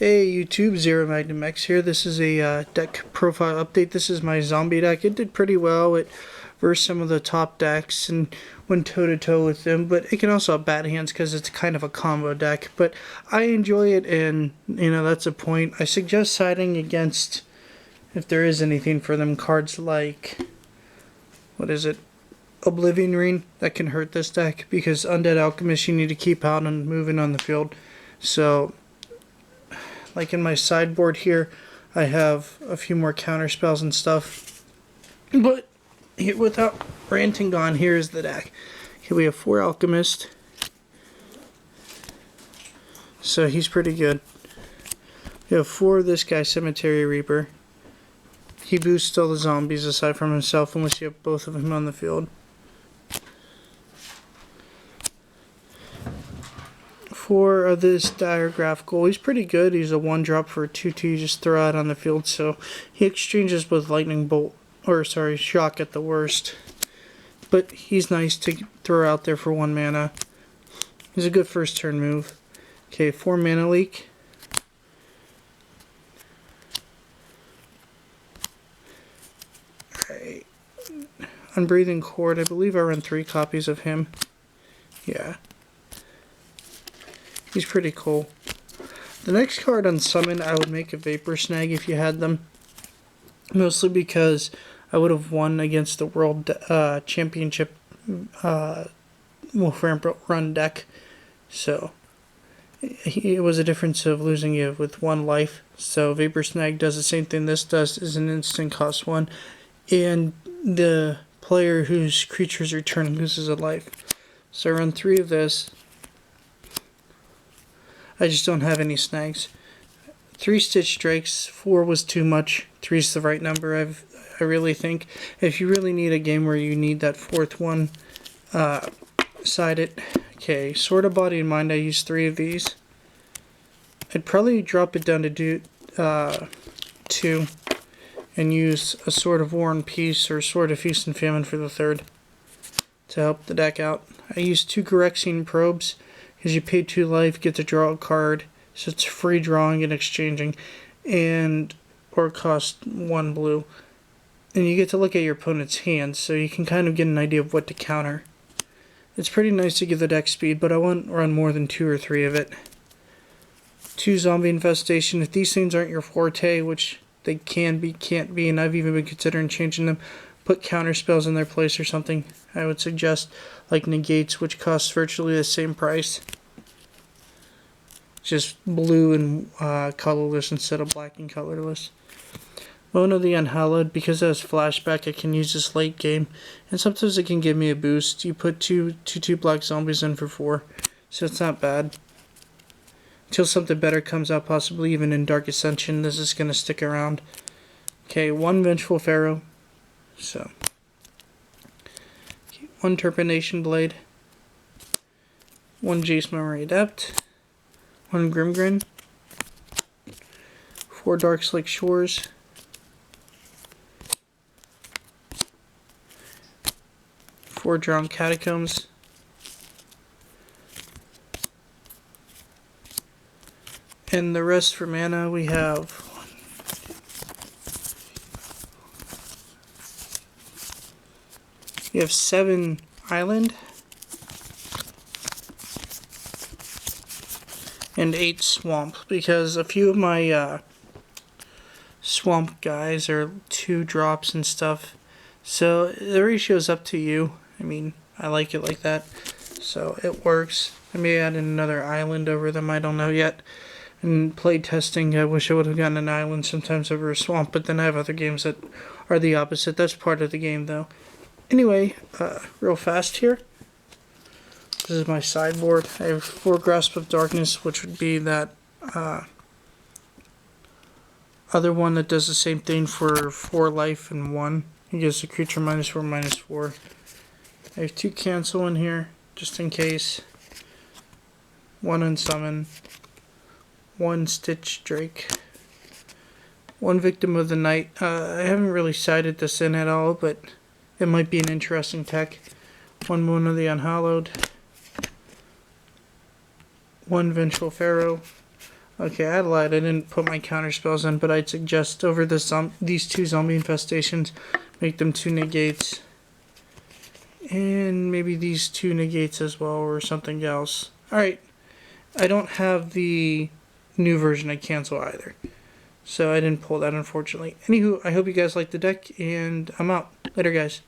Hey YouTube, ZeroMagnumX here. This is a deck profile update. This is my zombie deck. It did pretty well. It versed some of the top decks and went toe-to-toe with them, but it can also have bad hands because it's kind of a combo deck. But I enjoy it, and that's a point. I suggest siding against, if there is anything for them, cards like, what is it? Oblivion Ring. That can hurt this deck because Undead Alchemist you need to keep out and moving on the field. So like in my sideboard here, I have a few more counter spells and stuff. But without ranting on, here's the deck. Okay, we have 4 Alchemist. So he's pretty good. We have 4 of this guy, Cemetery Reaper. He boosts all the zombies aside from himself unless you have both of them on the field. 4 of this Diagraphical. He's pretty good. He's a 1-drop for a 2/2. You just throw out on the field. So he exchanges with Lightning Bolt, or sorry, Shock at the worst. But he's nice to throw out there for 1 mana. He's a good first turn move. Okay, 4 Mana Leak. Alright. Unbreathing Cord. I believe I run 3 copies of him. Yeah. He's pretty cool. The next card on Summon, I would make a Vapor Snag if you had them. Mostly because I would have won against the World Championship Wolf Ramp Run deck. So it was a difference of losing you with 1 life. So Vapor Snag does the same thing this does, is an instant cost 1. And the player whose creature's return loses a life. So I run 3 of this. I just don't have any snags. 3 Stitch Drakes. 4 was too much. 3 is the right number, I really think. If you really need a game where you need that 4th one, side it. Okay, Sword of Body and Mind, I use 3 of these. I'd probably drop it down to do 2 and use a Sword of War and Peace or Sword of Feast and Famine for the 3rd to help the deck out. I use 2 Gyrexene Probes. Because you pay 2 life, get to draw a card, so it's free drawing and exchanging, or cost 1 blue. And you get to look at your opponent's hands, so you can kind of get an idea of what to counter. It's pretty nice to give the deck speed, but I won't run more than 2 or 3 of it. 2 Zombie Infestation. If these things aren't your forte, which they can be, can't be, and I've even been considering changing them, put counter spells in their place or something. I would suggest like Negates, which costs virtually the same price. Just blue and colorless instead of black and colorless. Mona the Unhallowed, because it has flashback, I can use this late game, and sometimes it can give me a boost. You put two black zombies in for 4, so it's not bad. Until something better comes out, possibly even in Dark Ascension, this is going to stick around. Okay, 1 Vengeful Pharaoh. So, 1 Trepanation Blade, 1 Jace Memory Adept, 1 Grimgrin, 4 Darkslake Shores, 4 Drowned Catacombs, and the rest for mana we have You have 7 Island and 8 Swamp, because a few of my Swamp guys are 2 drops and stuff. So the ratio's up to you. I mean, I like it like that, so it works. I may add in another Island over them, I don't know yet. In play testing, I wish I would have gotten an Island sometimes over a Swamp, but then I have other games that are the opposite. That's part of the game, though. Anyway, real fast here. This is my sideboard. I have 4 Grasp of Darkness, which would be that other one that does the same thing for 4 life and 1. It gives the creature -4/-4. I have 2 Cancel in here, just in case. 1 Unsummon. 1 Stitch Drake. 1 Victim of the Night. I haven't really sided this in at all, but it might be an interesting tech. 1 Mona the Unhallowed. 1 Vengeful Pharaoh. Okay, I lied. I didn't put my counter spells in, but I'd suggest over these 2 zombie infestations, make them 2 negates. And maybe these 2 negates as well, or something else. Alright, I don't have the new version I cancel either. So I didn't pull that, unfortunately. Anywho, I hope you guys liked the deck, and I'm out. Later, guys.